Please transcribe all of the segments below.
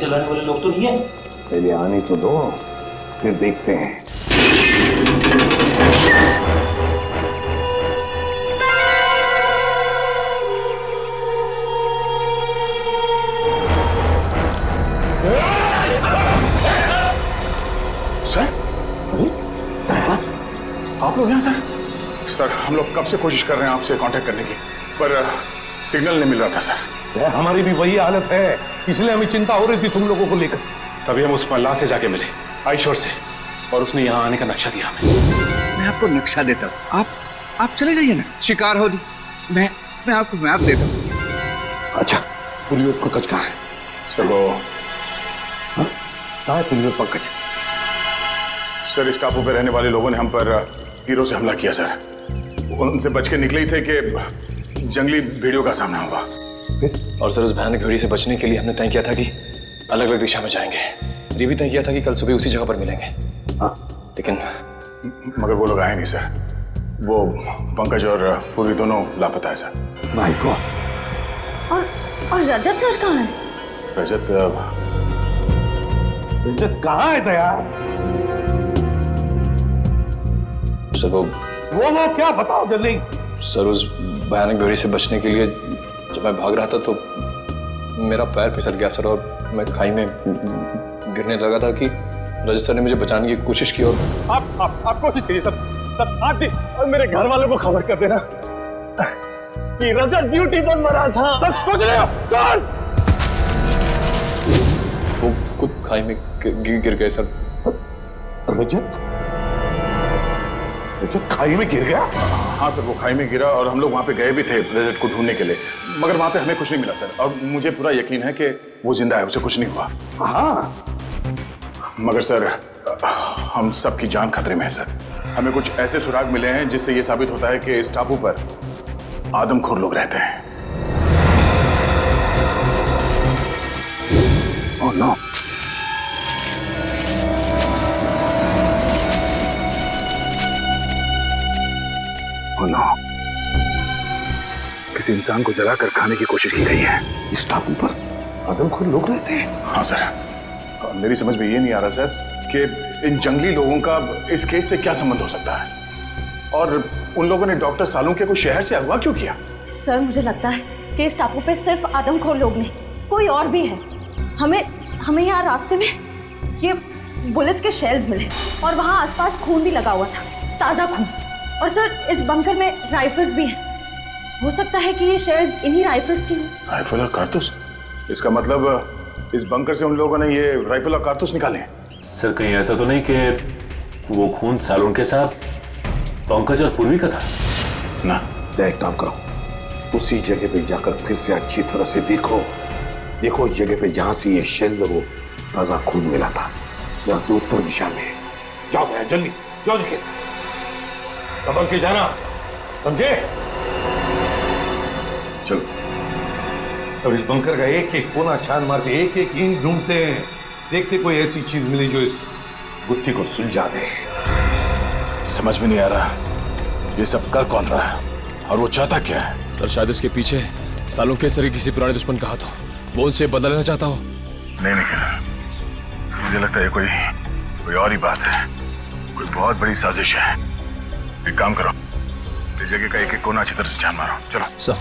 चलाने वाले लोग तो नहीं है। पहले आने तो दो, फिर देखते हैं। सर, आप लोग यहाँ सर? सर हम लोग कब से कोशिश कर रहे हैं आपसे कांटेक्ट करने की, पर सिग्नल नहीं मिल रहा था सर। हमारी भी वही हालत है, इसलिए हमें चिंता हो रही थी तुम लोगों को लेकर। तभी हम उस मल्लाह से जाके मिले आईशोर से, और उसने यहाँ आने का नक्शा दिया हमें। मैं आपको नक्शा देता हूँ, आप चले जाइए ना, शिकार हो दी। मैं आपको मैप देता हूँ। अच्छा, पुलिस पंकज कहाँ है? सर वो कहाँ है पुलिस पंकज? सर इस टापू पे रहने वाले लोगों ने हम पर हीरो से हमला किया सर। उनसे बच के निकले ही थे कि जंगली भेड़ियों का सामना हुआ। और सर उस भयानक भेड़ी से बचने के लिए हमने तय किया था कि अलग अलग दिशा में जाएंगे। ये भी तय किया था कि कल सुबह उसी जगह पर मिलेंगे। लेकिन मगर वो लोग आए नहीं सर। वो पंकज और पूर्वी दोनों लापता है सर। My God. और रजत सर कहाँ है? रजत कहाँ है दया? सर वो क्या बताओ जल्दी। सर उस भयानक भेड़ी से बचने के लिए जब मैं भाग रहा था तो मेरा पैर फिसल गया सर, और मैं खाई में गिरने लगा था कि रजत सर ने मुझे बचाने की कोशिश की। और आप कोशिश कीजिए सर आप भी और मेरे घर वालों को खबर कर देना कि रजत ड्यूटी पर मरा था। सर सोच रहे हो सर? वो खुद खाई में गिर गए सर। रजत खाई में गिर गया? हाँ सर, वो खाई में गिरा और हम लोग वहाँ पे गए भी थे रजत को ढूंढने के लिए, मगर वहाँ पे हमें कुछ नहीं मिला सर। और मुझे पूरा यकीन है कि वो जिंदा है, उसे कुछ नहीं हुआ। हाँ, मगर सर हम सबकी जान खतरे में है सर। हमें कुछ ऐसे सुराग मिले हैं जिससे ये साबित होता है कि इस टापू पर आदमखोर लोग रहते हैं। Oh no. नो, किसी इंसान को जलाकर खाने की कोशिश की गई है। इस टापू पर आदमखोर लोग रहते हैं? हाँ सर, मेरी समझ में ये नहीं आ रहा सर कि इन जंगली लोगों का इस केस से क्या संबंध हो सकता है, और उन लोगों ने डॉक्टर सालुंके को शहर से अगवा क्यों किया? सर मुझे लगता है कि इस टापू पे सिर्फ आदमखोर लोग नहीं, कोई और भी है। हमें यहाँ रास्ते में ये बुलेट्स के शेल्स मिले और वहाँ आसपास खून भी लगा हुआ था, ताज़ा खून। और सर इस बंकर में राइफल्स भी हैं। हो सकता है कि ये शेल्स इन्हीं राइफल्स की हों। राइफल और कारतूस? इसका मतलब इस बंकर से उन लोगों ने ये राइफल और कारतूस निकाले हैं। सर कहीं ऐसा तो नहीं कि वो खून सालुंके साहब, पंकज और पूर्वी का था? ना। एक काम करो, उसी जगह पे जाकर फिर से अच्छी तरह से देखो उस जगह पे जहां से ये शेल वो ताजा खून मिला था, जहां से उत्तर दिशा में। जाओ भैया जल्दी जाओ, देखिए संभल के जाना, समझे? चलो। अब इस बंकर का एक एक कोना छान मार के एक एक ईंट ढूंढते हैं, देखते कोई ऐसी चीज मिले जो इस गुत्थी को सुलझा दे। समझ में नहीं आ रहा ये सब कर कौन रहा है और वो चाहता क्या है? सर शायद इसके पीछे सालुंके सर किसी पुराने दुश्मन का हाथ हो, वो उससे बदला लेना चाहता हो। नहीं निखिल, मुझे लगता है कोई और ही बात है, कोई बहुत बड़ी साजिश है। एक काम करो, इस जगह का एक एक कोना अच्छी तरह से छान मारो। चलो सर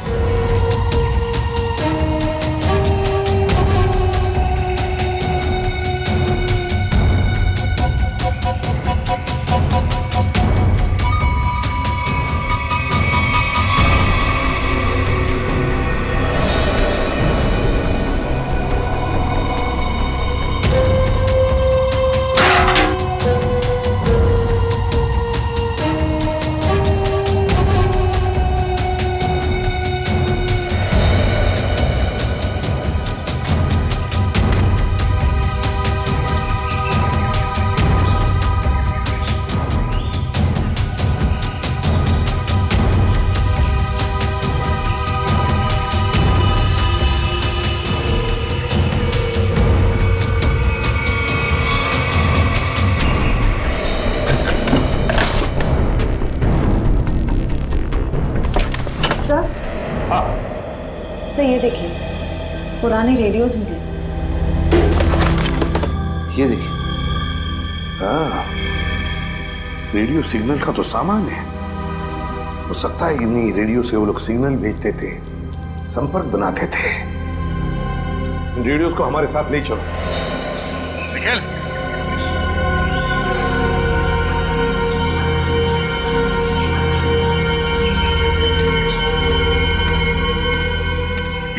सर ये देखिए पुराने रेडियोज मिले। ये देखिए। हाँ, रेडियो सिग्नल का तो सामान है। हो सकता है कि नहीं रेडियो से वो लोग सिग्नल भेजते थे, संपर्क बनाते थे। इन रेडियोस को हमारे साथ ले चलो। निखिल,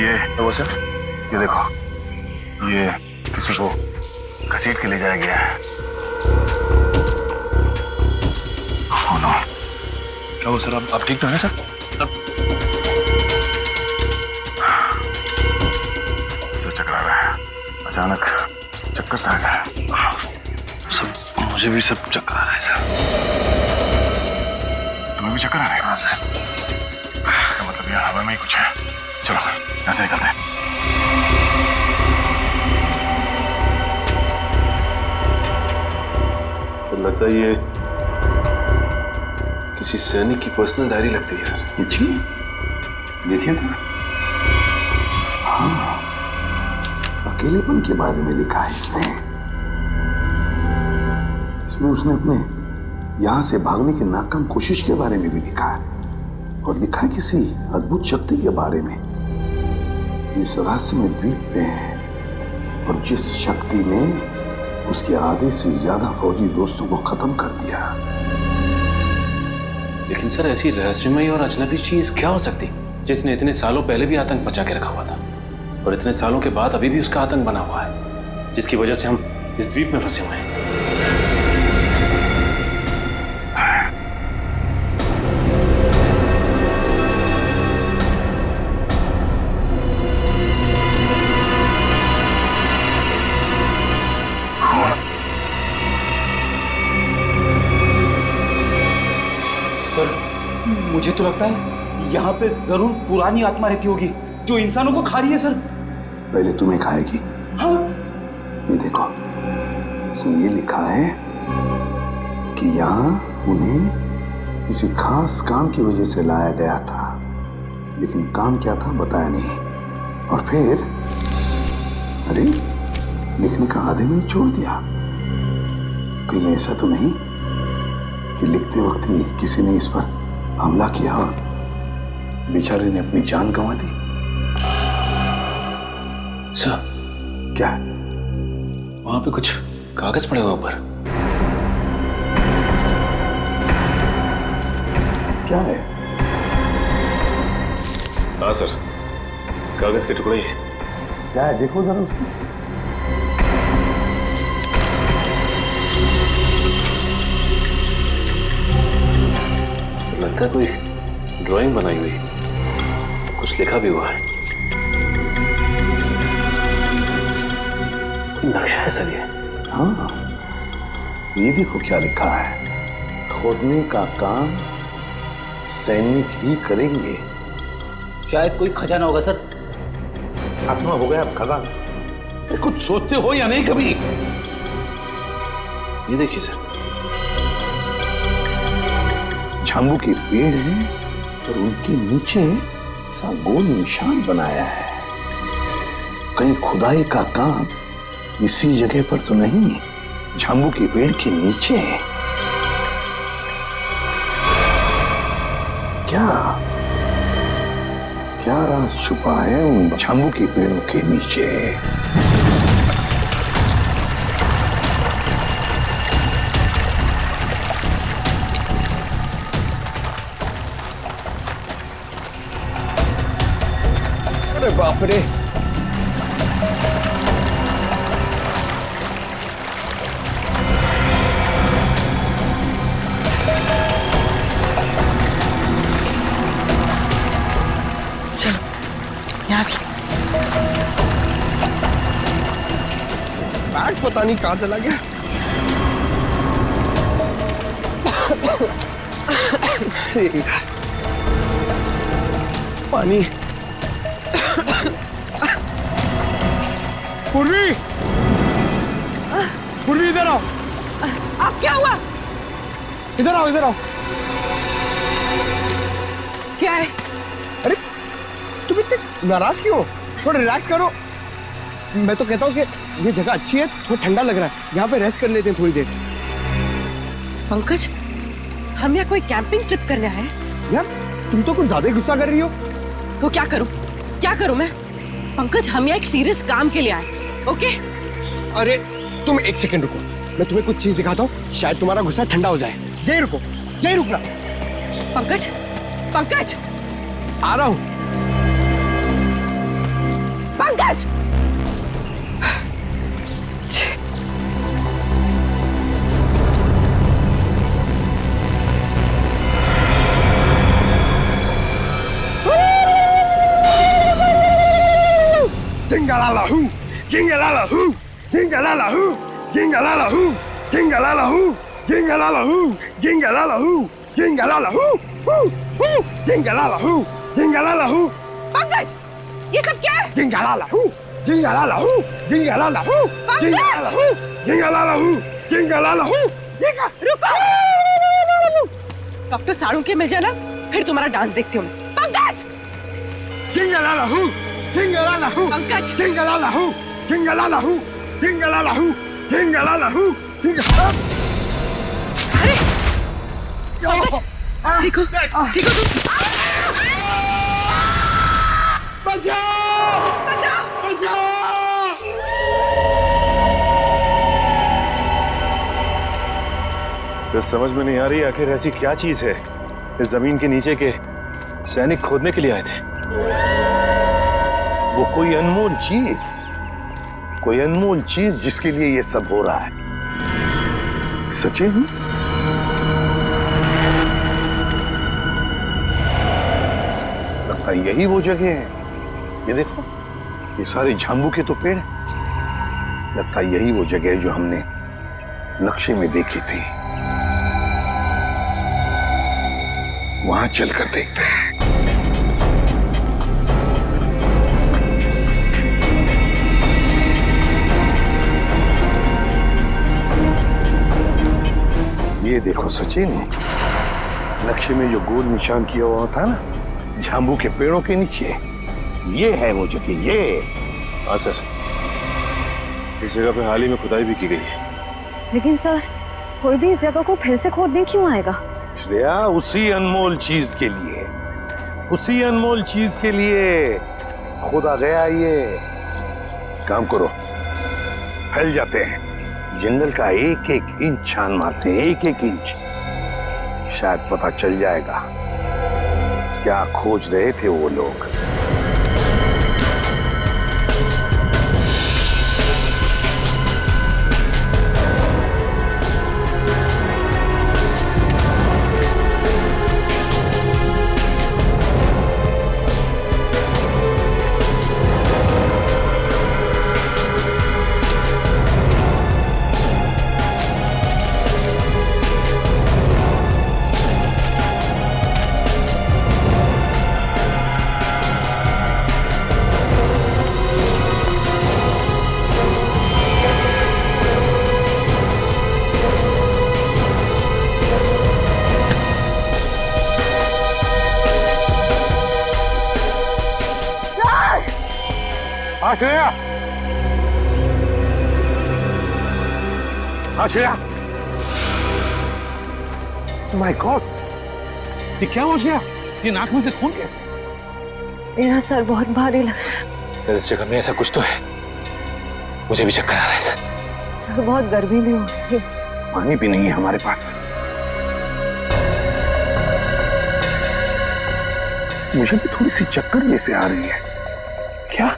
ये वो सर, ये देखो, ये किसी को घसीट के ले जाया गया है। Oh no. क्या हो सर, आप ठीक तो हैं सर? सर चकरा रहा है, अचानक चक्कर सा आ गया। सब मुझे भी सब चक्कर आ रहा है सर। तुम्हें भी चक्कर आ रहा है? हाँ सर। इसका मतलब यहाँ हवा में ही कुछ है। चलो यहाँ से निकलते हैं। तो लगता है ये किसी सैनिक की पर्सनल डायरी लगती है सर। जी, देखिए था। हाँ, अकेलेपन के बारे में लिखा है इसने। इसमें उसने अपने यहां से भागने की नाकाम कोशिश के बारे में भी लिखा है, और लिखा है किसी अद्भुत शक्ति के बारे में इस रहस्यमय द्वीप पे है, और जिस शक्ति ने उसके आधे से ज्यादा फौजी दोस्तों को खत्म कर दिया। लेकिन सर ऐसी रहस्यमयी और अजनबी चीज क्या हो सकती जिसने इतने सालों पहले भी आतंक बचा के रखा हुआ था, और इतने सालों के बाद अभी भी उसका आतंक बना हुआ है, जिसकी वजह से हम इस द्वीप में फंसे हुए हैं। मुझे तो लगता है यहाँ पे जरूर पुरानी आत्मा रहती होगी जो इंसानों को खा रही है सर। पहले तुम्हें खाएगी। हाँ? ये देखो, इसमें ये लिखा है कि यहाँ उन्हें किसी खास काम की वजह से लाया गया था, लेकिन काम क्या था बताया नहीं। और फिर अरे, लिखने का आधे में ही छोड़ दिया। कहीं ऐसा तो नहीं कि लिखते वक्त ही किसी ने इस पर हमला किया और बेचारे ने अपनी जान गंवा दी? सर, क्या? वहां पे कुछ कागज पड़े हुए ऊपर। क्या है? हाँ सर, कागज के टुकड़े हैं। क्या है देखो जरा उसको। लगता है कोई ड्राइंग बनाई हुई, कुछ लिखा भी हुआ है। नक्शा है सर ये। हाँ, ये देखो क्या लिखा है। खोदने का काम सैनिक ही करेंगे। शायद कोई खजाना होगा सर। आत्मा हो गया अब खजाना। कुछ सोचते हो या नहीं कभी? ये देखिए सर, झांगू के पेड़ हैं और उनके नीचे सा गोल निशान बनाया है। कहीं खुदाई का काम इसी जगह पर तो नहीं, झांगू के पेड़ के नीचे। क्या क्या राज छुपा है उन झांगू के पेड़ों के नीचे? अरे बाप रे, चलो यहाँ से। बैग पता नहीं कहाँ चला गया। पानी। पूर्वी, पूर्वी इधर आओ। अब क्या हुआ? इधर आओ, इधर आओ। क्या है? तुम इतने नाराज क्यों हो? थोड़ा रिलैक्स करो। मैं तो कहता हूँ कि ये जगह अच्छी है, थोड़ा ठंडा लग रहा है, यहाँ पे रेस्ट कर लेते हैं थोड़ी देर। पंकज, हम यहाँ कोई कैंपिंग ट्रिप करने आए हैं। यार तुम तो कुछ ज्यादा ही गुस्सा कर रही हो। तो क्या करूं? क्या करूं मैं? पंकज, हम यहाँ एक सीरियस काम के लिए आए, ओके? अरे तुम एक सेकंड रुको, मैं तुम्हें कुछ चीज दिखाता हूँ, शायद तुम्हारा गुस्सा ठंडा हो जाए। यही रुको, यही रुकना। पंकज, पंकज, आ रहा हूँ। Pankaj! Jingalala-hoo, jingalala-hoo, jingalala-hoo, jingalala-hoo, jingalala-hoo, jingalala-hoo, jingalala-hoo, jingalala-hoo, hoo, hoo, jingalala-hoo, jingalala-hoo, Pankaj, ये सब क्या है? jingalala-hoo, jingalala-hoo, jingalala-hoo, jingalala-hoo, jingalala-hoo, jingalala-hoo, jinga. रुको! डॉक्टर साड़ू के मिल जाना, फिर तुम्हारा डांस देखती हूँ मैं। Pankaj! Jingalala-hoo, jingalala-hoo, Pankaj! jingalala-hoo, jingalala-hoo, jingalala-hoo, jingalala-hoo, jingalala-hoo. अरे! पंकज! ठीक हो? ठीक हो तुम? तो समझ में नहीं आ रही आखिर ऐसी क्या चीज है इस जमीन के नीचे के सैनिक खोदने के लिए आए थे। वो कोई अनमोल चीज जिसके लिए ये सब हो रहा है। सचिन, लगता है यही वो जगह है। ये देखो, ये सारे झांबू के तो पेड़ हैं। लगता है यही वो जगह है जो हमने नक्शे में देखी थी। वहां चलकर देखते हैं। ये देखो सचिन, नक्शे में जो गोल निशान किया हुआ था ना झांबू के पेड़ों के नीचे, ये है वो जगह। ये हाँ सर, इस जगह पे हाल ही में खुदाई भी की गई है। लेकिन सर, कोई भी इस जगह को फिर से खोदने क्यों आएगा? श्रेया, उसी अनमोल चीज के लिए खोदा गया। ये काम करो, फैल जाते हैं, जंगल का एक एक इंच छान मारते हैं, एक एक इंच। शायद पता चल जाएगा क्या खोज रहे थे वो लोग। श्रेया, माय गॉड, ये क्या हो गया? ये नाक में से खून कैसे? मेरा सर बहुत भारी लग रहा है। सर, इस जगह में ऐसा कुछ तो है, मुझे भी चक्कर आ रहा है सर। सर, बहुत गर्मी भी हो रही है। पानी भी नहीं है हमारे पास। मुझे भी थोड़ी सी चक्कर जैसे आ रही है। क्या?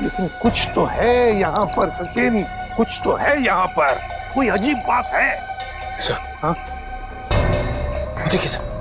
लेकिन कुछ तो है यहाँ पर सचिन, कुछ तो है यहाँ पर। कोई अजीब बात है। सर, हाँ? वो देखिए सर।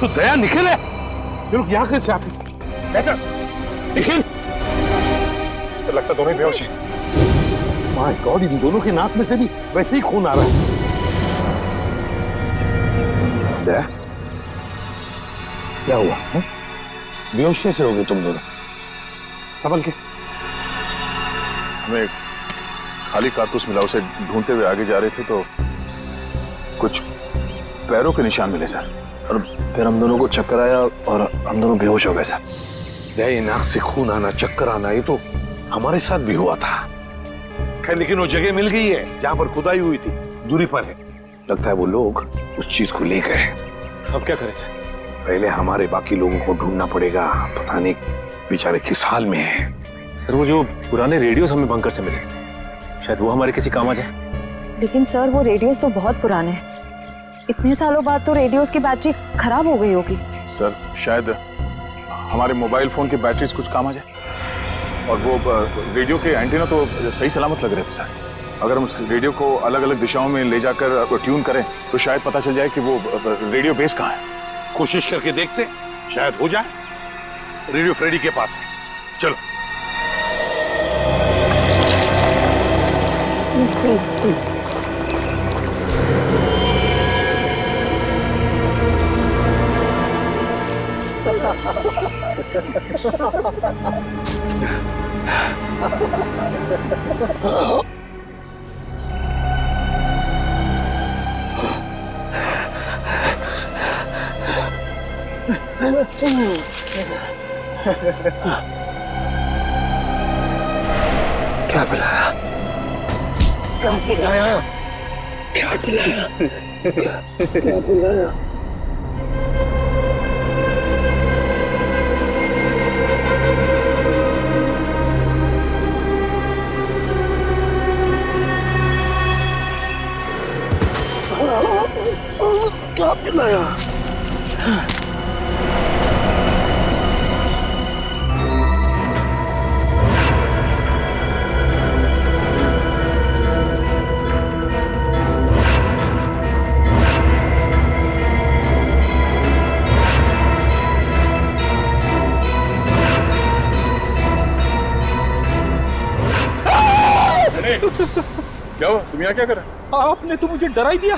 तो दया निखिल है। ये लोग यहाँ कैसे आते? कैसा निखिल? तो लगता दोनों ही बेहोश हैं। माय गॉड, इन दोनों के नाक में से भी वैसे ही खून आ रहा है। दया, क्या हुआ है? बेहोश कैसे हो गए तुम दोनों? संभल के। हमें खाली कारतूस मिला, उसे ढूंढते हुए आगे जा रहे थे तो कुछ पैरों के निशान मिले सर, और फिर हम दोनों को चक्कर आया और हम दोनों बेहोश हो गए सर। दया, नाक से खून आना, चक्कर आना, ये तो हमारे साथ भी हुआ था। खैर, लेकिन वो जगह मिल गई है जहां पर खुदाई हुई थी, दूरी पर है। लगता है वो लोग उस चीज को ले गए। अब क्या करें सर? पहले हमारे बाकी लोगों को ढूंढना पड़ेगा। पता नहीं बेचारे किस हाल में हैं। सर वो जो पुराने रेडियोस हमें बंकर से मिले, शायद वो हमारे किसी काम आ जाए। लेकिन सर वो रेडियोस तो बहुत पुराने हैं। इतने सालों बाद तो रेडियोस की बैटरी खराब हो गई होगी। सर शायद हमारे मोबाइल फोन की बैटरीज कुछ काम आ जाए। और वो रेडियो के एंटीना तो सही सलामत लग रहे थे सर। अगर हम उस रेडियो को अलग अलग दिशाओं में ले जाकर ट्यून करें तो शायद पता चल जाए कि वो रेडियो बेस कहाँ है। कोशिश करके देखते, शायद हो जाए। रेडियो फ्रेडी के पास है, चलो। क्या पिलाया? क्या पिलाया? क्या पिलाया? क्या पिलाया? क्या पिलाया? क्या हुआ? तुम यहाँ क्या कर रहे हो? आपने तो मुझे डरा ही दिया।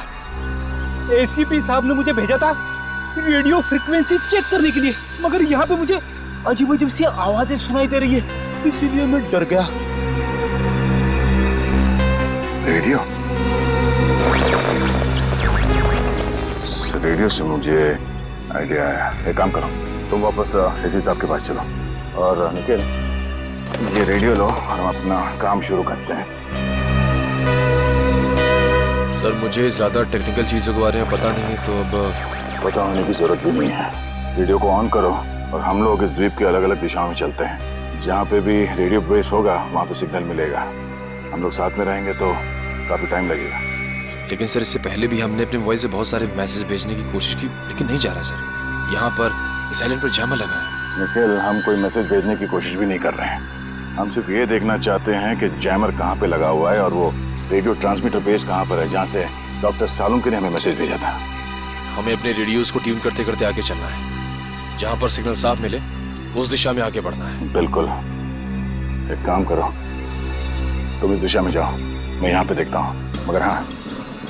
एसीपी साहब ने मुझे भेजा था रेडियो फ्रीक्वेंसी चेक करने के लिए, मगर यहाँ पे मुझे अजीब अजीब सी आवाजें सुनाई दे रही है, इसीलिए मैं डर गया। रेडियो? रेडियो से मुझे आइडिया आया। एक काम करो, तुम वापस एसीपी साहब के पास चलो और निखिल ये रेडियो लो और हम अपना काम शुरू करते हैं। सर मुझे ज़्यादा टेक्निकल चीज़ों के बारे में पता नहीं है, तो अब पता होने की जरूरत भी नहीं है। रेडियो को ऑन करो और हम लोग इस द्वीप के अलग अलग दिशाओं में चलते हैं। जहाँ पे भी रेडियो बेस होगा वहाँ पे सिग्नल मिलेगा। हम लोग साथ में रहेंगे तो काफ़ी टाइम लगेगा। लेकिन सर इससे पहले भी हमने अपने मोबाइल से बहुत सारे मैसेज भेजने की कोशिश की, लेकिन नहीं जा रहा सर। यहाँ पर साइलेंट पर जैमर लगा है। निखिल, हम कोई मैसेज भेजने की कोशिश भी नहीं कर रहे हैं। हम सिर्फ ये देखना चाहते हैं कि जैमर कहाँ पे लगा हुआ है और वो रेडियो ट्रांसमीटर बेस कहाँ पर है जहाँ से डॉक्टर सालुंके ने हमें मैसेज भेजा था। हमें अपने रेडियोस को ट्यून करते करते आगे चलना है। जहाँ पर सिग्नल साफ मिले उस दिशा में आगे बढ़ना है। बिल्कुल। एक काम करो, तुम इस दिशा में जाओ, मैं यहाँ पे देखता हूँ। मगर हाँ,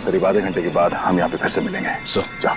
करीब आधे घंटे के बाद हम यहाँ पे फिर से मिलेंगे। जाओ।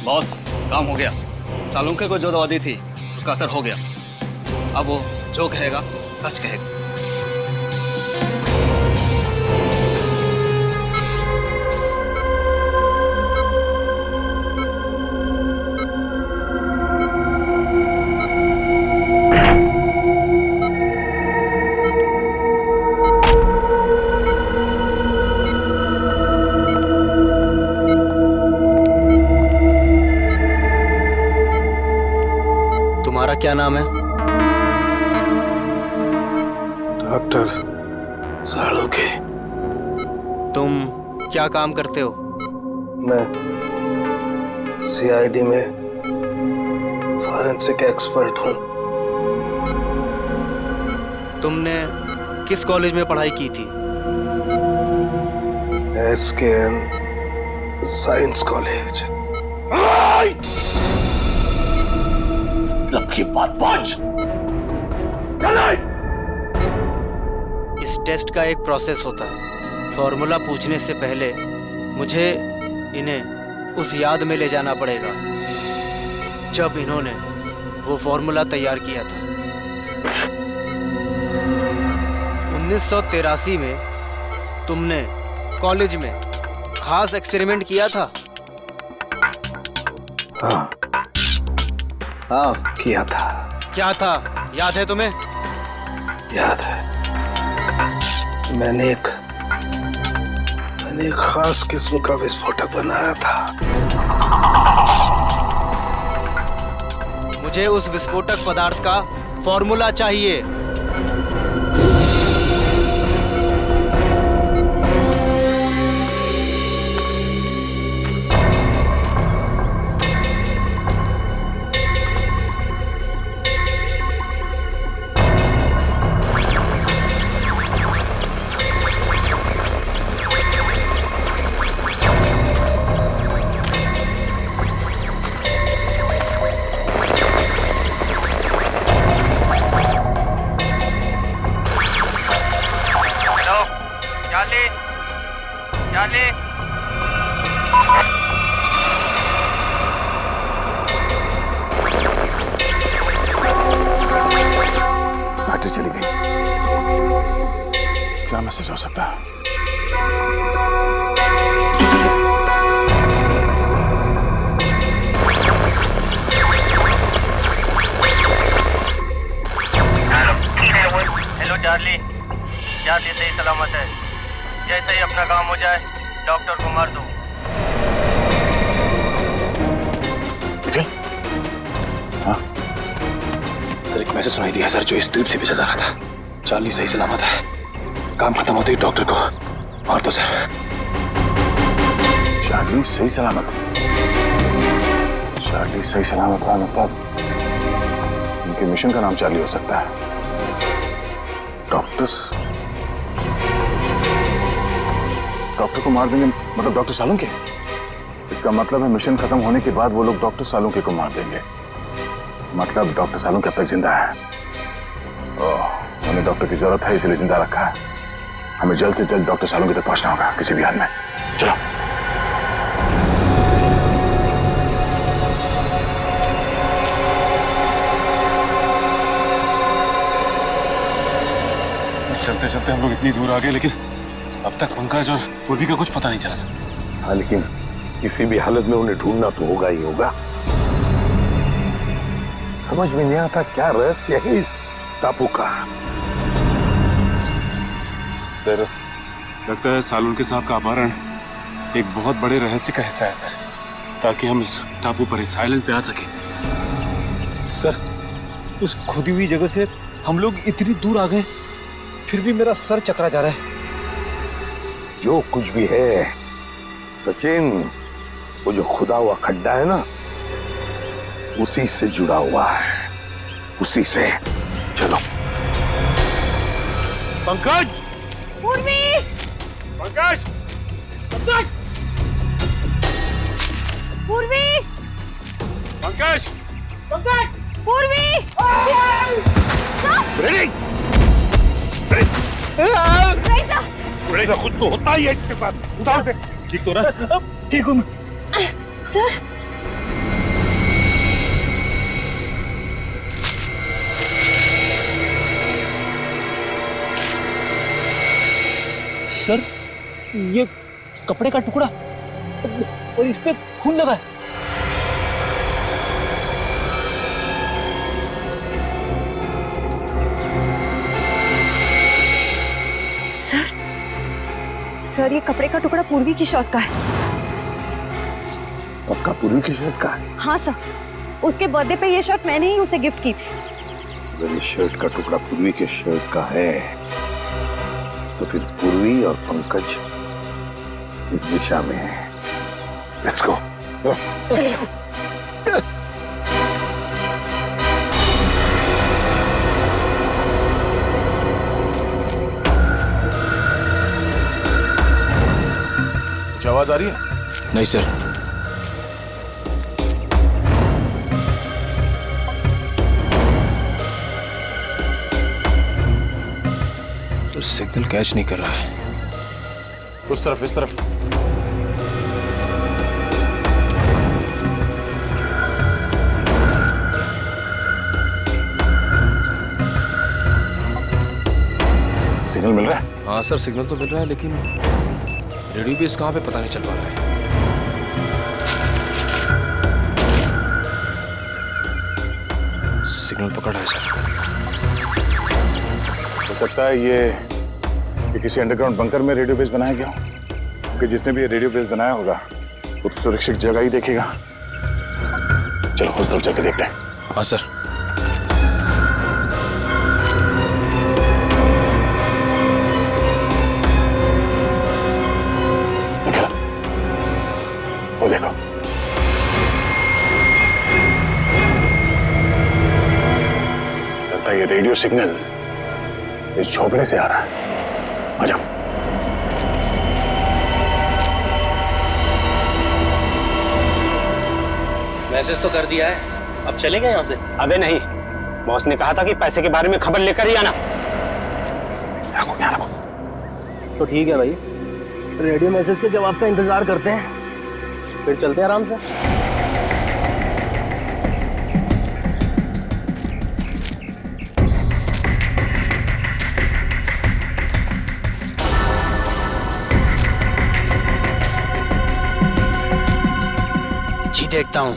बॉस, काम हो गया। सालुंके को जो दवा दी थी उसका असर हो गया। अब वो जो कहेगा सच कहेगा। नाम है? डॉक्टर सालुंके। तुम क्या काम करते हो? मैं सीआईडी में फॉरेंसिक एक्सपर्ट हूँ। तुमने किस कॉलेज में पढ़ाई की थी? SKN science college. मतलब की बात पांच। इस टेस्ट का एक प्रोसेस होता है। फॉर्मूला पूछने से पहले मुझे इन्हें उस याद में ले जाना पड़ेगा जब इन्होंने वो फॉर्मूला तैयार किया था। 1983 में तुमने कॉलेज में खास एक्सपेरिमेंट किया था। हाँ किया था। क्या था, याद है तुम्हें? याद है। मैंने एक खास किस्म का विस्फोटक बनाया था। मुझे उस विस्फोटक पदार्थ का फॉर्मूला चाहिए। बैटरी चली गई। क्या मैसेज हो सकता है? हेलो चार्ली, चार्ली सही सलामत है। जैसे ही अपना काम हो जाए डॉक्टर को मार दो। हाँ? सर एक मैसेज सुनाई दिया सर, जो इस द्वीप से भेजा जा रहा था। चार्ली सही सलामत है। काम खत्म होते ही डॉक्टर को मार दो सर। चार्ली सही सलामत है? चार्ली सही सलामत है मतलब उनके मिशन का नाम चार्ली हो सकता है। डॉक्टर को मार देंगे मतलब डॉक्टर सालुंके? इसका मतलब है मिशन खत्म होने के बाद वो लोग डॉक्टर सालुंके को मार देंगे। मतलब डॉक्टर सालुंके अब तक जिंदा है। उन्हें डॉक्टर की जरूरत है इसलिए जिंदा रखा है। हमें जल्द से जल्द डॉक्टर सालुंके तक पहुंचना होगा किसी भी हाल में। चलो। चलते चलते हम लोग इतनी दूर आ गए, लेकिन अब तक पंकज और पूर्वी का कुछ पता नहीं चला सर। हाँ, लेकिन किसी भी हालत में उन्हें ढूंढना तो होगा ही होगा। समझ में नहीं आता क्या रहस्य है इस टापू का। सर लगता है सालुंके साहब का अपहरण एक बहुत बड़े रहस्य का हिस्सा है सर, ताकि हम इस टापू पर इस आइलैंड पे आ सके। सर उस खुदी हुई जगह से हम लोग इतनी दूर आ गए, फिर भी मेरा सर चकरा जा रहा है। जो कुछ भी है सचिन, वो जो खुदा हुआ खड्डा है ना, उसी से जुड़ा हुआ है, उसी से। चलो। पंकज! पूर्वी! पंकज! पंकज! पूर्वी! पंकज! पंकज! पूर्वी! रेजा खुद तो होता ही है इसके साथ। उठाओ से। ठीक तो रहा? ठीक हूँ सर सर ये कपड़े का टुकड़ा और इस पे खून लगा है। सर ये कपड़े का टुकड़ा पूर्वी की शर्ट का है। पक्का पूर्वी की शर्ट का है? हाँ सर, उसके बर्थडे पे ये शर्ट मैंने ही उसे गिफ्ट की थी। अगर ये शर्ट का टुकड़ा पूर्वी के शर्ट का है तो फिर पूर्वी और पंकज इस दिशा में है। Let's go. कुछ आवाज आ रही है? नहीं सर। तो सिग्नल कैच नहीं कर रहा है। उस तरफ, इस तरफ। सिग्नल मिल रहा है? हाँ सर, सिग्नल तो मिल रहा है, लेकिन रेडियो बेस कहाँ पे पता नहीं चल पा रहा है। सिग्नल पकड़ा है सर। हो सकता है ये किसी अंडरग्राउंड बंकर में रेडियो बेस बनाया गया हो, क्योंकि जिसने भी ये रेडियो बेस बनाया होगा वो तो सुरक्षित जगह ही देखेगा। चलो उस तरफ चल के देखते हैं। हाँ सर। वो देखो, लगता है ये रेडियो सिग्नल्स इस झोपड़े से आ रहा है। आ जाओ। मैसेज तो कर दिया है, अब चलेंगे यहाँ से? अबे नहीं, बॉस ने कहा था कि पैसे के बारे में खबर लेकर ही आना। तो ठीक है भाई, रेडियो मैसेज के जवाब का इंतजार करते हैं, फिर चलते हैं आराम से। जी देखता हूँ।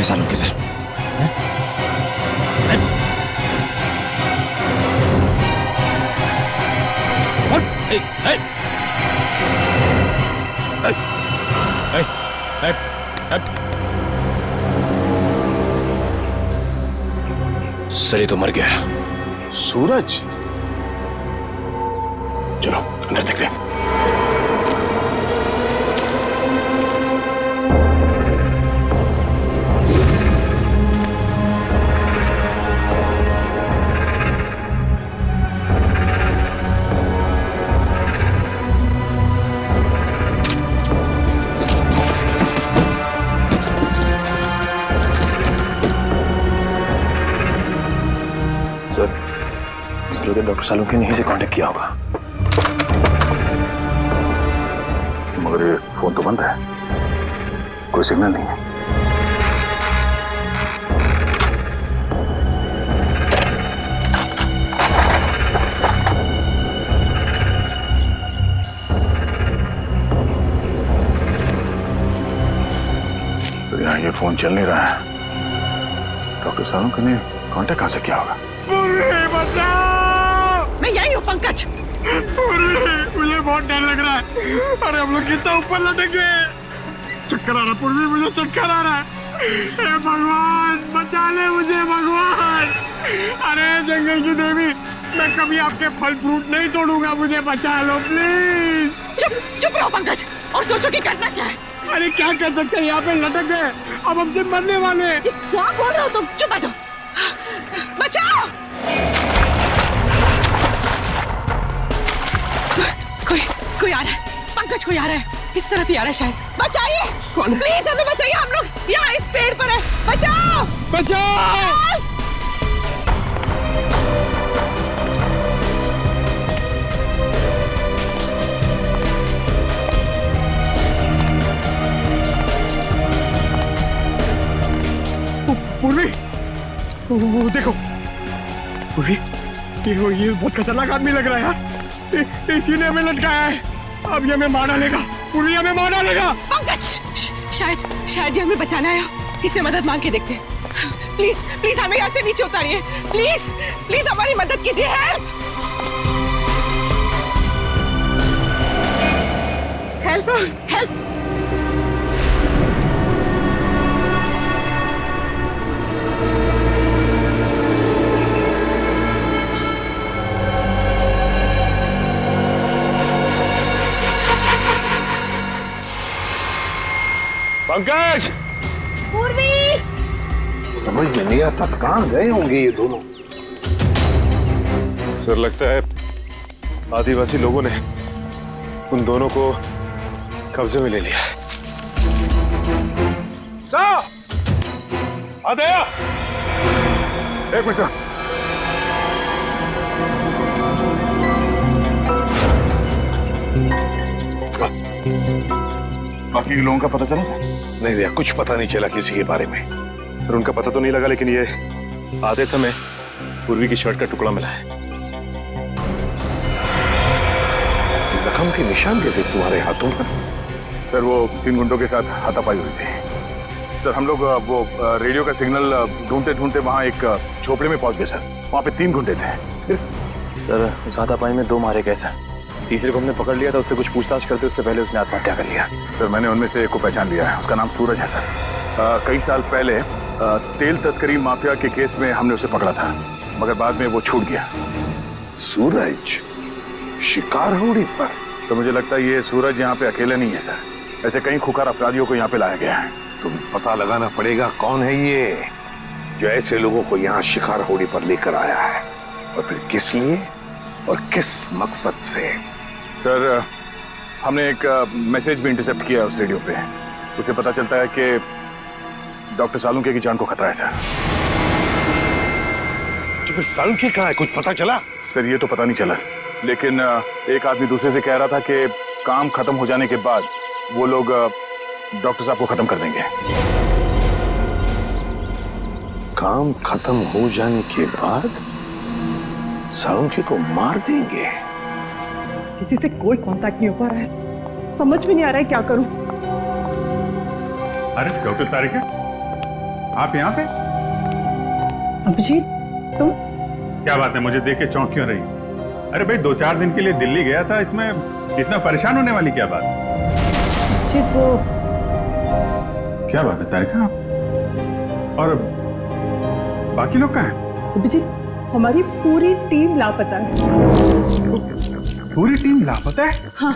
सालों के सर। सर ये तो मर गया। सूरज, चलो अंदर देखते हैं। डॉक्टर सालुंके ने यहीं से कांटेक्ट किया होगा, मगर ये फोन तो बंद है, कोई सिग्नल नहीं है। तो यहाँ ये फोन चल नहीं रहा है, डॉक्टर सालुंके ने कांटेक्ट कहाँ से किया होगा? मैं यही हूँ पंकज। मुझे बहुत डर लग रहा है। अरे हम लोग कितना ऊपर लटके, चक्कर आ रहा पूर्वी, मुझे चक्कर आ रहा है। हे भगवान बचा ले मुझे भगवान। अरे जंगल की देवी, मैं कभी आपके फल फ्रूट नहीं तोड़ूंगा, मुझे बचा लो प्लीज। चुप चुप रहो पंकज और सोचो कि करना क्या है। अरे क्या कर सकते हैं, यहाँ पे लटक गए, अब हमसे मरने वाले। क्या बोल रहे हो तुम? चुप बैठो। बचाओ। कोई आ रहा है, पंकज कोई आ रहा है, इस तरफ ही आ रहा है शायद। बचाइए, कौन? प्लीज हमें बचाइए, हम लोग यहाँ इस पेड़ पर है। बचाओ बचाओ। पूर्वी, वो देखो पूर्वी, ये बहुत खतरनाक आदमी लग रहा है यार। इसी ने हमें लटकाया है, अब ये हमें मार डालेगा। पूर्वी हमें मार डालेगा। पंकज, शायद ये हमें बचाना आया, इससे मदद मांग के देखते हैं। प्लीज प्लीज हमें यहाँ से नीचे उतारिए, प्लीज प्लीज हमारी मदद कीजिए। Help help help. पंकज, पूर्वी, समझ में नहीं आता कहां गए होंगे ये दोनों। सर लगता है आदिवासी लोगों ने उन दोनों को कब्जे में ले लिया है। आदया, एक मिनट। बाकी लोगों का पता चला सर? नहीं भैया, कुछ पता नहीं चला किसी के बारे में। सर उनका पता तो नहीं लगा, लेकिन ये आधे समय पूर्वी की शर्ट का टुकड़ा मिला है। जख्म के निशान कैसे तुम्हारे हाथों पर? सर वो 3 गुंडों के साथ हाथापाई हुई थी। सर हम लोग वो रेडियो का सिग्नल ढूंढते ढूंढते वहाँ एक झोपड़े में पहुंच गए सर। वहाँ पे 3 गुंडे थे। सर उस हाथापाई में 2 मारे गए सर। तीसरे को हमने पकड़ लिया था, उससे कुछ पूछताछ करते उससे पहले उसने आत्महत्या कर लिया। सर मैंने उनमें से एक को पहचान लिया है, उसका नाम सूरज है सर। कई साल पहले तेल तस्करी माफिया के केस में हमने उसे पकड़ा था, मगर बाद में वो छूट गया। सूरज शिकार होड़ी पर? सर मुझे लगता है ये सूरज यहाँ पे अकेला नहीं है सर, ऐसे कई खुकार अपराधियों को यहाँ पे लाया गया है। तुम पता लगाना पड़ेगा कौन है ये जो ऐसे लोगों को यहाँ शिकार होड़ी पर लेकर आया है, और फिर किस लिए और किस मकसद से। सर हमने एक मैसेज भी इंटरसेप्ट किया उस रेडियो पे, उसे पता चलता है कि डॉक्टर सालुंके की जान को खतरा है सर। तो फिर सालुंके कहाँ है, कुछ पता चला? सर ये तो पता नहीं चला, लेकिन एक आदमी दूसरे से कह रहा था कि काम खत्म हो जाने के बाद वो लोग डॉक्टर साहब को खत्म कर देंगे। काम खत्म हो जाने के बाद सालुंके को मार देंगे? किसी से कोई कांटेक्ट नहीं हो पा रहा है, समझ में नहीं आ रहा है क्या करूं। अरे डॉक्टर तारिका, आप यहाँ पे? अभिजीत तुम? क्या बात है, मुझे देख के चौंक क्यों रही? अरे भाई 2-4 दिन के लिए दिल्ली गया था, इसमें इतना परेशान होने वाली क्या बात? अभिजीत वो क्या बात है तारिका, और बाकी लोग कहाँ हैं? अभिजीत हमारी पूरी टीम लापता है। पूरी टीम लापता है? हाँ,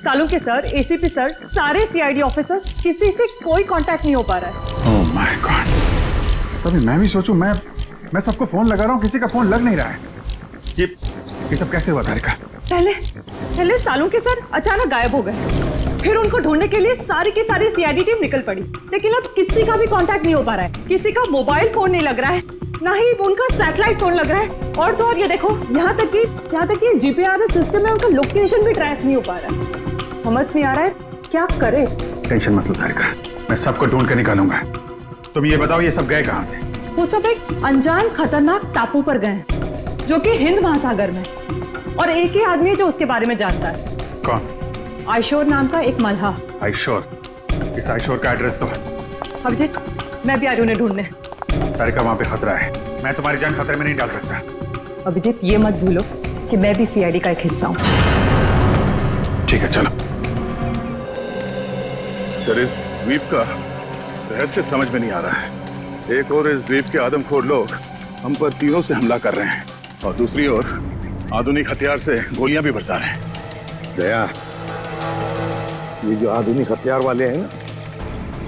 सालुंके सर, एसीपी सर, सारे सीआईडी ऑफिसर, किसी से कोई कांटेक्ट नहीं हो पा रहा है। ओह माय गॉड, तभी मैं भी सोचूं, मैं सबको फोन लगा रहा हूँ, किसी का फोन लग नहीं रहा है। ये सब कैसे हुआ तारिका? पहले सालुंके सर अचानक गायब हो गए, फिर उनको ढूंढने के लिए सारी की सारी सीआईडी टीम निकल पड़ी, लेकिन अब किसी का भी कांटेक्ट नहीं हो पा रहा है। किसी का मोबाइल फोन नहीं लग रहा है, ना ही उनका सैटेलाइट फोन लग रहा है, और तो और ये देखो यहाँ तक कि जीपीआरएस सिस्टम में उनका लोकेशन भी ट्रैक नहीं हो पा रहा है। समझ नहीं आ रहा है क्या करे। टेंशन मत लो तारिका, मैं सबको ढूंढ कर निकालूंगा। तुम ये बताओ ये सब गए कहाँ थे? वो सब एक अनजान खतरनाक टापू पर गए जो कि हिंद महासागर में, और एक ही आदमी है जो उसके बारे में जानता है। कौन? आयशोर नाम का एक मल्हा। आयशोर? इस आयशोर का एड्रेस तो? अभिजीत मैं भी आ रही हूँ उन्हें ढूंढने। तारिका वहां पे खतरा है, मैं तुम्हारी जान खतरे में नहीं डाल सकता। अभिजीत ये मत भूलो कि मैं भी सीआईडी का एक हिस्सा हूँ। ठीक है चलो। सर इस द्वीप का रहस्य समझ में नहीं आ रहा है। एक और इस द्वीप के आदमखोर लोग हम पर तीरों से हमला कर रहे हैं, और दूसरी ओर आधुनिक हथियार से गोलियां भी बरसा रहे हैं। दया, ये जो आधुनिक हथियार वाले हैं ना,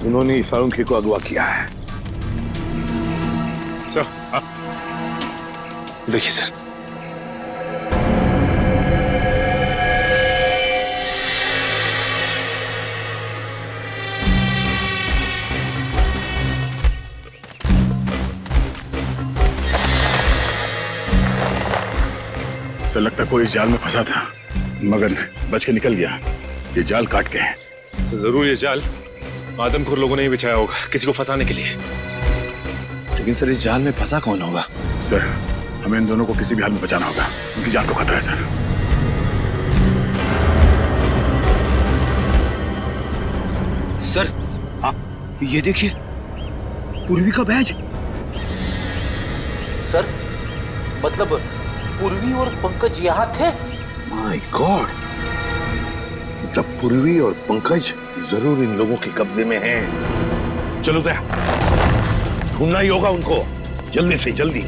उन्होंने सालुंके को अगवा किया है। सर देखिए सर, सर लगता कोई इस जाल में फंसा था मगर बच के निकल गया। ये जाल काट के है। सर जरूर ये जाल आदमखोर लोगों ने ही बिछाया होगा किसी को फंसाने के लिए। लेकिन सर इस जाल में फंसा कौन होगा? सर हमें इन दोनों को किसी भी हाल में बचाना होगा, उनकी जान को खतरा है सर। सर ये देखिए पूर्वी का बैज। सर मतलब पूर्वी और पंकज यहाँ थे? माय गॉड, मतलब पूर्वी और पंकज जरूर इन लोगों के कब्जे में हैं। चलो दया, ढूंढना ही होगा उनको, जल्दी से जल्दी।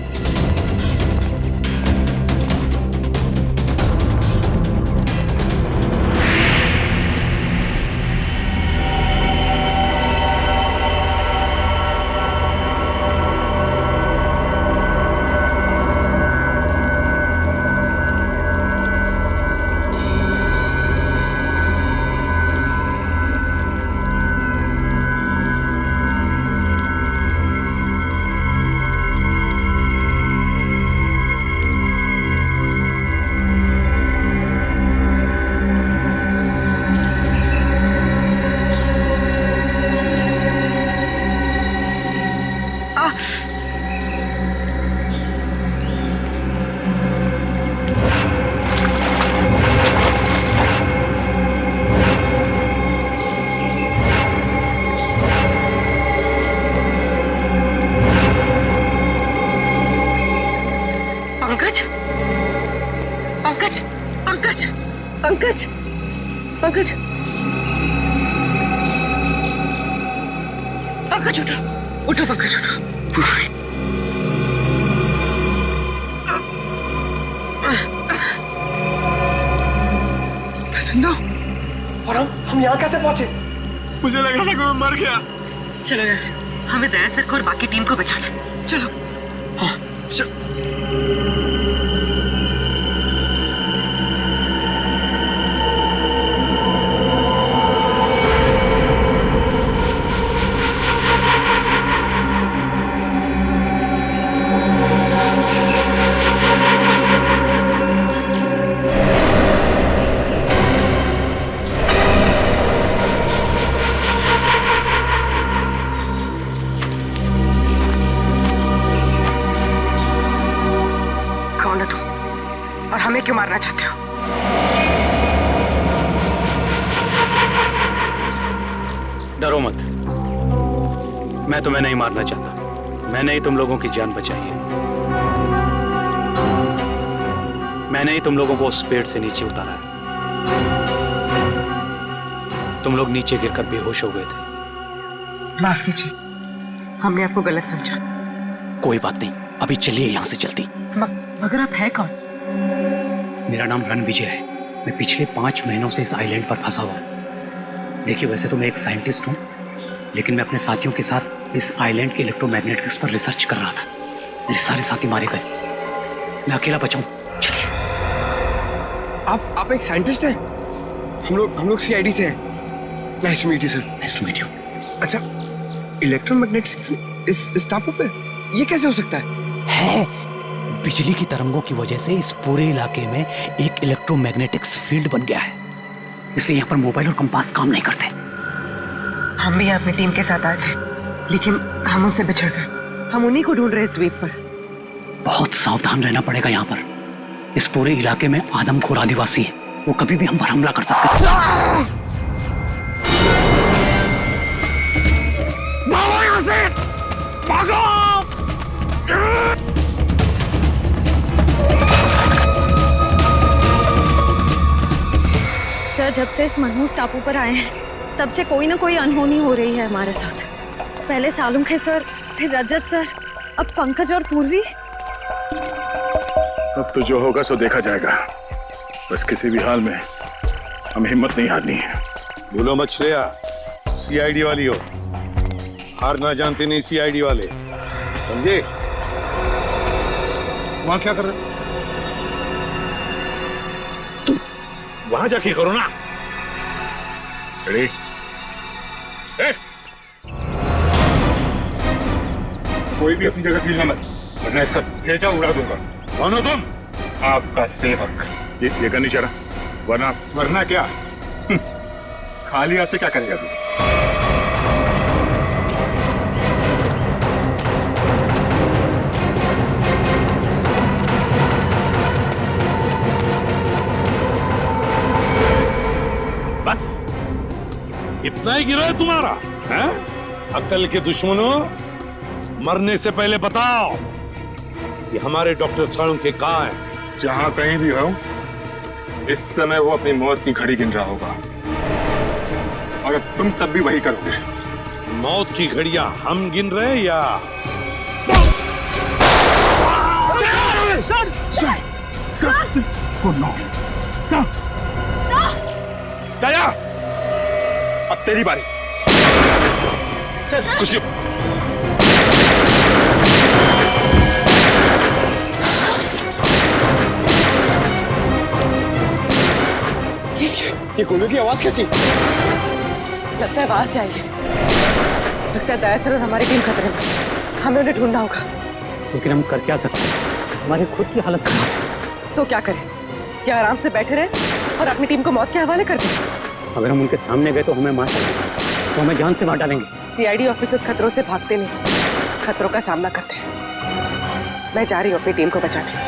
पंकज, पंकज, पंकज उठो, उठो पंकज उठो। जिंदा? और हम यहाँ कैसे पहुंचे? मुझे लग रहा था कि मैं मर गया। चलो यहाँ से, हमें दया सर को और बाकी टीम को बचाना है। चलो। हाँ, हमें क्यों मारना चाहते हो? डरो मत, मैं तुम्हें नहीं मारना चाहता। मैंने ही तुम लोगों की जान बचाई है। मैंने ही तुम लोगों को उस पेड़ से नीचे उतारा है। तुम लोग नीचे गिरकर बेहोश हो गए थे। माफ कीजिए, हमने आपको गलत समझा। कोई बात नहीं, अभी चलिए यहाँ से जल्दी। मगर आप है कौन? मेरा नाम रणविजय है। मैं पिछले 5 महीनों से इस आइलैंड पर फंसा हुआ हूँ। देखिए वैसे तो मैं एक साइंटिस्ट हूँ, लेकिन मैं अपने साथियों के साथ इस आइलैंड के इलेक्ट्रोमैग्नेटिक्स पर रिसर्च कर रहा था। मेरे सारे साथी मारे गए, मैं अकेला बचा हूँ। चलिए। आप एक साइंटिस्ट हैं? हम लोग सीआईडी से हैं। Nice to meet you sir. Nice to meet you. अच्छा, इलेक्ट्रोमैग्नेटिक्स इस टापू पे ये कैसे हो सकता है? बिजली की तरंगों की वजह से इस पूरे इलाके में एक इलेक्ट्रोमैग्नेटिक्स फील्ड बन गया है, इसलिए यहाँ पर मोबाइल और कंपास काम नहीं करते। हम भी अपनी टीम के साथ आए थे, लेकिन हम उनसे बिछड़ गए। हम उन्हीं को ढूंढ रहे इस द्वीप पर। बहुत सावधान रहना पड़ेगा यहाँ पर। इस पूरे इलाके में आदमखोर आदिवासी है, वो कभी भी हम पर हमला कर सकते हैं। भागो यहाँ से! भागो! सर, जब से इस मनहूस टापू पर आए हैं तब से कोई ना कोई अनहोनी हो रही है हमारे साथ। पहले सालुंखे सर, फिर रजत सर, अब पंकज और पूर्वी। अब तो जो होगा सो देखा जाएगा। बस किसी भी हाल में हमें हिम्मत नहीं हारनी है। भूलो मत श्रेया, सीआईडी वाली हो, हार ना जानते नहीं सीआईडी वाले, समझे? वहां क्या कर रहे? वहां जाके करो ना। रेडी? कोई भी अपनी जगह से हिलना मत, वरना इसका ठेचा उड़ा दूंगा। कौन हो तुम? आपका सेवक। ये करनी चाह रहा, वरना क्या? खाली हाथ से क्या करेगा तू? बस इतना ही गिरा है तुम्हारा, हैं? अक्ल के दुश्मनों, मरने से पहले बताओ कि हमारे डॉक्टर साळुंखे कहाँ है? जहां कहीं भी हो, इस समय वो अपनी मौत की घड़ी गिन रहा होगा, और तुम सब भी वही करोगे। मौत की घड़ियां हम गिन रहे हैं या? सर! Oh no! सर! दया! अब तेरी बारी। कुछ नहीं। ये गोलियों की आवाज कैसी? लगता है वहां से आई है। लगता है दया सर और हमारी टीम खतरे में। हमें उन्हें ढूंढना होगा। लेकिन हम कर क्या सकते हैं? हमारी खुद की हालत खराब है। तो क्या करें? क्या आराम से बैठे रहे और अपनी टीम को मौत के हवाले कर दें? अगर हम उनके सामने गए तो हमें मार डालेंगे, तो हमें जान से मार डालेंगे। सीआईडी ऑफिसर्स खतरों से भागते नहीं, खतरों का सामना करते हैं। मैं जा रही हूँ अपनी टीम को बचाने।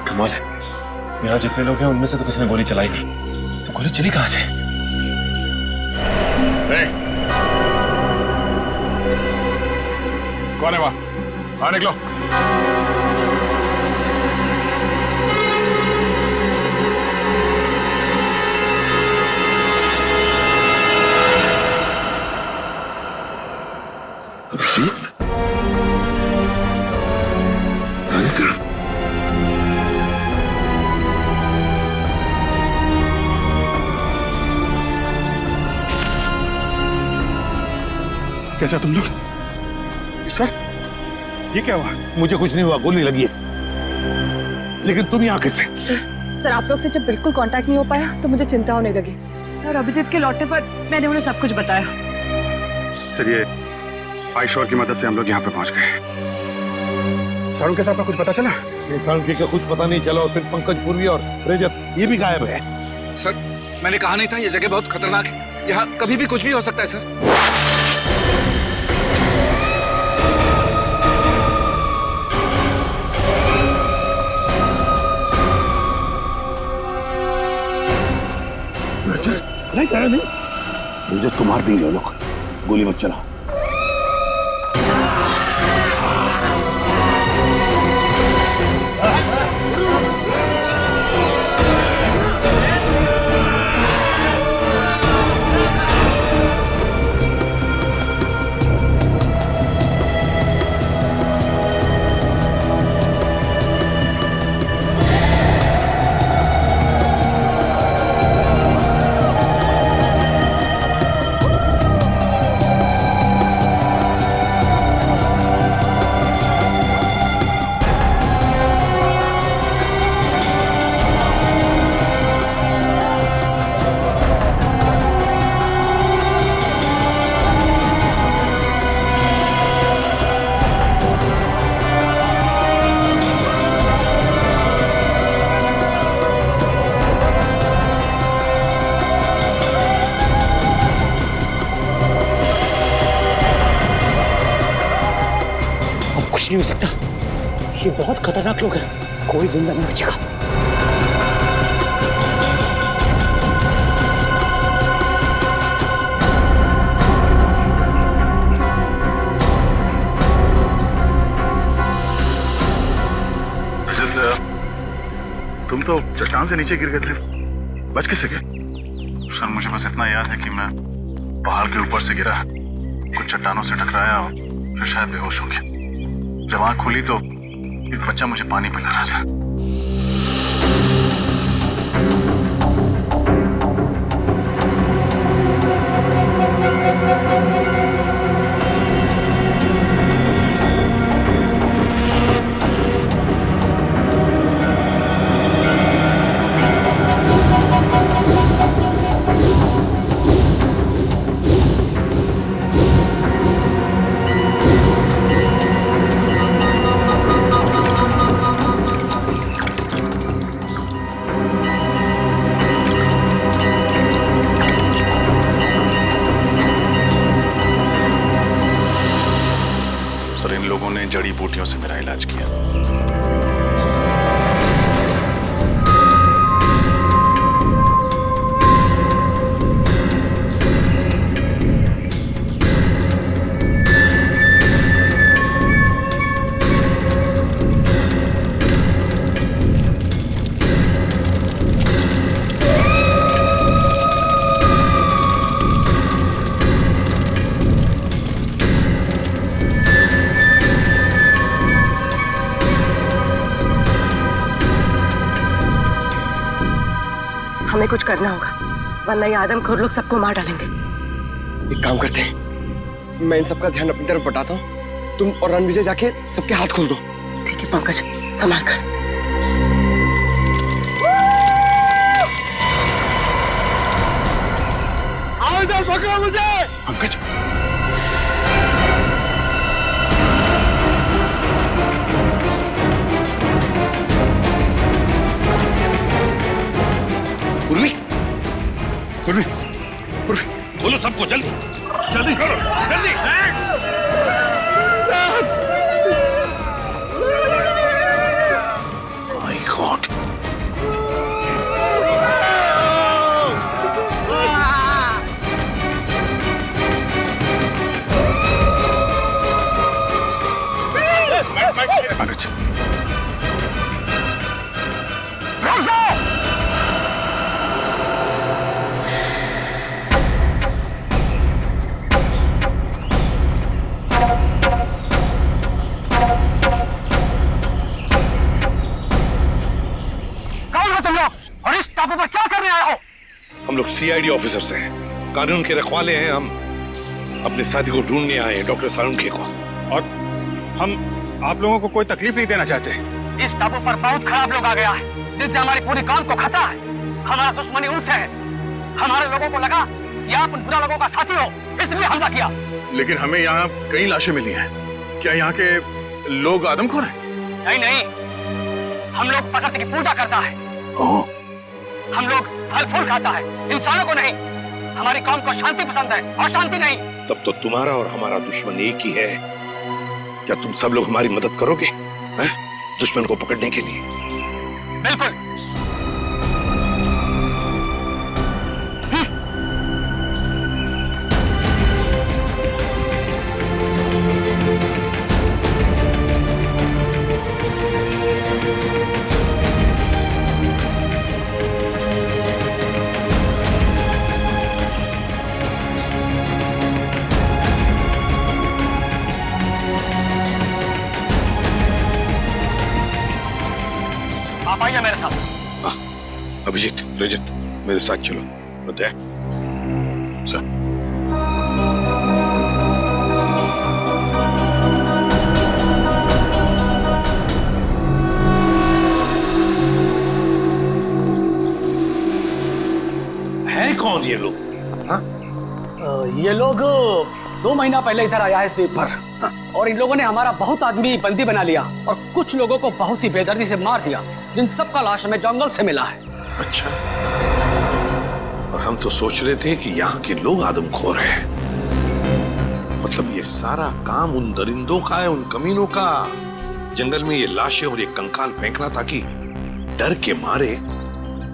कमाल है, यहाँ जितने लोग हैं उनमें से तो किसी ने गोली चलाई नहीं, तो गोली चली कहाँ से? कौन है वहां? बाहर निकलो। अभिजीत? कैसे तुम लोग? सर, ये क्या हुआ? मुझे कुछ नहीं हुआ, गोली लगी है। लेकिन तुम यहाँ कैसे? सर आप लोग से जब बिल्कुल कांटेक्ट नहीं हो पाया तो मुझे चिंता होने लगी, और अभिजीत के लौटने पर मैंने उन्हें सब कुछ बताया। सर, ये आईशोर की मदद से हम लोग यहाँ पे पहुंच गए। साळुंखे साहब का कुछ पता चला? ये साळुंखे का कुछ पता नहीं चला, और फिर पंकज पूर्वी और रजत ये भी गायब है। सर मैंने कहा नहीं था ये जगह बहुत खतरनाक है, यहाँ कभी भी कुछ भी हो सकता है सर। नहीं, मुझे तुम्हार भी लो लोग, गोली मत चला। नहीं हो सकता, ये बहुत खतरनाक लोग हैं, कोई जिंदा नहीं बचेगा। तुम तो चट्टान से नीचे गिर गए थे, बच कैसे गए? सर मुझे बस इतना याद है कि मैं पहाड़ के ऊपर से गिरा, कुछ चट्टानों से टकराया और फिर शायद बेहोश हो गया। जब आँख खुली तो एक बच्चा मुझे पानी पिला रहा था। जड़ी बूटियों से मेरा इलाज किया। हमें कुछ करना होगा, वरना ये आदमखोर लोग सबको मार डालेंगे। एक काम करते हैं, मैं इन सबका ध्यान अपनी तरफ बटाता हूँ, तुम और रणविजय जाके सबके हाथ खोल दो। ठीक है पंकज, संभाल कर। आओ इधर, पकड़ो मुझे। पंकज, पूर्वी, पूर्वी, पूर्वी, खोलो सबको, जल्दी जल्दी करो, जल्दी। माय गॉड, पंकज, पर क्या करने आए हो? हम लोग सीआईडी ऑफिसर्स हैं, कानून के रखवाले हैं। हम अपने साथी को ढूंढने आए हैं, डॉक्टर सालुंखे को। और हम आप लोगों को कोई तकलीफ नहीं देना चाहते। इस टापू पर बहुत खराब लोग आ गया है, जिनसे हमारी पूरी कौम को खतरा है। हमारा दुश्मनी उनसे है। हमारे लोगों को लगा कि आप उन बुरा लोगों का साथी हो, इसलिए हमला किया। लेकिन हमें यहाँ कई लाशें मिली हैं। क्या यहाँ के लोग आदमखोर हैं? नहीं नहीं, हम लोग प्रकृति की पूजा करता है। हम लोग फल फूल खाता है, इंसानों को नहीं। हमारी कौम को शांति पसंद है और शांति नहीं। तब तो तुम्हारा और हमारा दुश्मन एक ही है। क्या तुम सब लोग हमारी मदद करोगे हैं? दुश्मन को पकड़ने के लिए? बिल्कुल। आप आइए मेरे साथ। अभिजीत, रजत, मेरे साथ चलो। बताए सर। है कौन ये लोग? ये लोग 2 महीना पहले इधर आया है द्वीप पर, और इन लोगों ने हमारा बहुत आदमी बंदी बना लिया और कुछ लोगों को बहुत ही बेदर्दी से मार दिया, जिन सबका लाश हमें जंगल से मिला है। अच्छा, और हम तो सोच रहे थे कि यहाँ के लोग आदमखोर हैं। मतलब ये सारा काम उन दरिंदों का है, उन कमीनों का। जंगल में ये लाशें और ये कंकाल फेंकना ताकि डर के मारे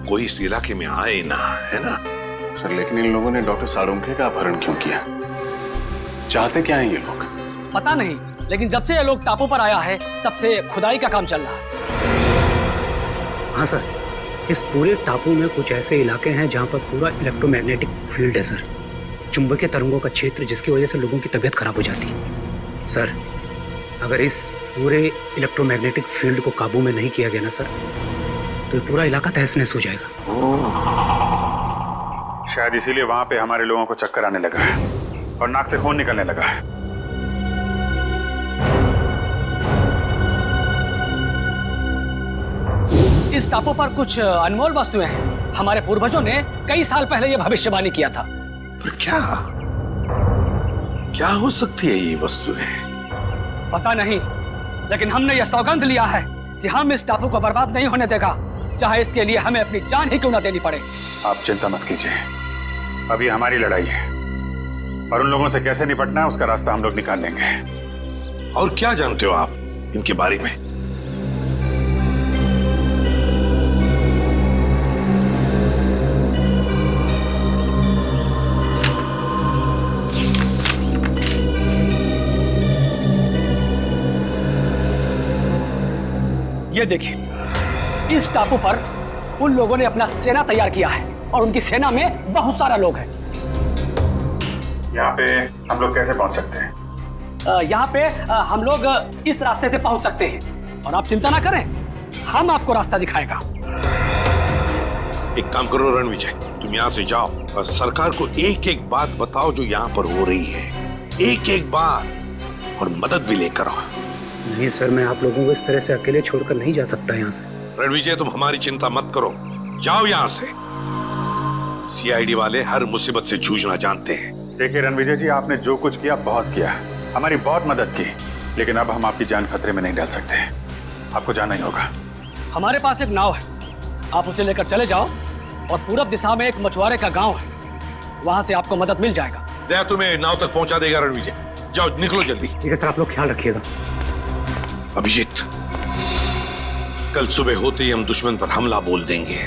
कोई इस इलाके में आए ना, है ना? सर, लेकिन इन लोगों ने डॉक्टर सालुंखे का अपहरण क्यों किया? चाहते क्या हैं ये लोग? पता नहीं, लेकिन जब से ये लोग टापू पर आया है तब से खुदाई का काम चल रहा है। हाँ सर, इस पूरे टापू में कुछ ऐसे इलाके हैं जहाँ पर पूरा इलेक्ट्रोमैग्नेटिक फील्ड है सर। चुंबकीय तरंगों का क्षेत्र, जिसकी वजह से लोगों की तबीयत खराब हो जाती है। सर, अगर इस पूरे इलेक्ट्रोमैग्नेटिक फील्ड को काबू में नहीं किया गया ना सर, तो पूरा इलाका तहस नहस हो जाएगा। शायद इसीलिए वहां पे हमारे लोगों को चक्कर आने लगा है और नाक से खून निकलने लगा है। इस टापू पर कुछ अनमोल वस्तुएं हैं। हमारे पूर्वजों ने कई साल पहले यह भविष्यवाणी किया था। पर क्या हो सकती है ये वस्तुएं? पता नहीं, लेकिन हमने यह सौगंध लिया है कि हम इस टापू को बर्बाद नहीं होने देगा, चाहे इसके लिए हमें अपनी जान ही क्यों ना देनी पड़े। आप चिंता मत कीजिए, अभी हमारी लड़ाई है और उन लोगों से कैसे निपटना है उसका रास्ता हम लोग निकाल लेंगे। और क्या जानते हो आप इनके बारे में? ये देखिए, इस टापू पर उन लोगों ने अपना सेना तैयार किया है और उनकी सेना में बहुत सारा लोग हैं। यहाँ पे हम लोग कैसे पहुंच सकते हैं? यहाँ पे हम लोग इस रास्ते से पहुंच सकते हैं और आप चिंता ना करें, हम आपको रास्ता दिखाएगा। एक काम करो रणविजय, तुम यहाँ से जाओ और सरकार को एक एक बात बताओ जो यहाँ पर हो रही है, एक एक बात, और मदद भी लेकर आओ। नहीं सर, मैं आप लोगों को इस तरह से अकेले छोड़कर नहीं जा सकता यहाँ से। रणविजय, तुम हमारी चिंता मत करो, जाओ यहाँ से। सीआईडी वाले हर मुसीबत से जूझना जानते हैं। देखिए रणविजय जी, आपने जो कुछ किया बहुत किया, हमारी बहुत मदद की, लेकिन अब हम आपकी जान खतरे में नहीं डाल सकते। आपको जाना ही होगा। हमारे पास एक नाव है, आप उसे लेकर चले जाओ और पूरब दिशा में एक मछुआरे का गांव है, वहां से आपको मदद मिल जाएगा। दया तुम्हें नाव तक पहुंचा देगा रणविजय, जाओ निकलो जल्दी। ठीक है सर, आप लोग ख्याल रखिएगा। अभिजीत, कल सुबह होते ही हम दुश्मन पर हमला बोल देंगे।